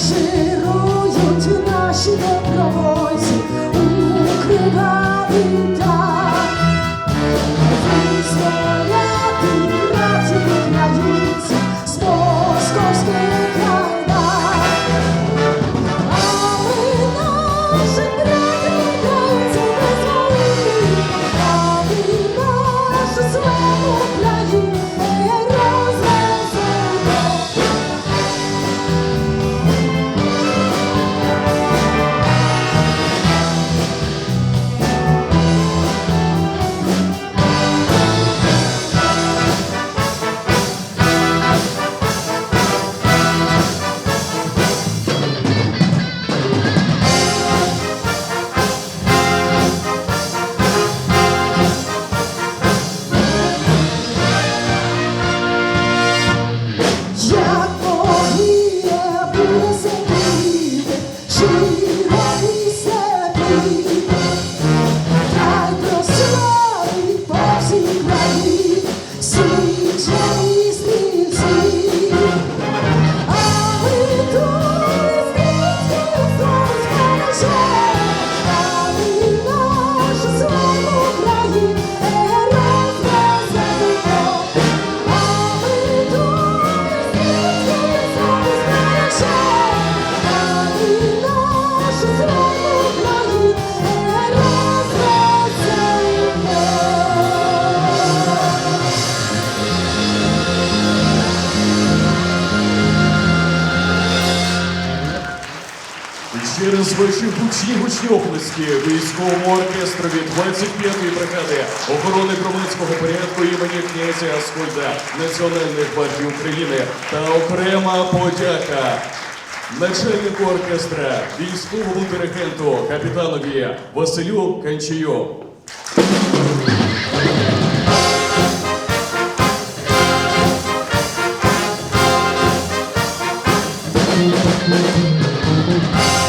Марширують наші добровольці у кривавий так. Визволяти братів українців з московських кайдан. А ми наших братів українців визволили, а ми нашу славу України розвеземо. Як могиле буде сидіти, широкі степи, хай прославить по всій країні січені стрільці. А ми тут стрільців збережемо, а ми нашу славу України розвеземо. А ми тут Через ваші гучні оплески військовому оркестрові 25-ї бригади охорони громадського порядку імені князя Аскольда Національної гвардії України та окрема подяка начальнику оркестра, військовому диригенту, капітанові Василю Канчію. Thank you.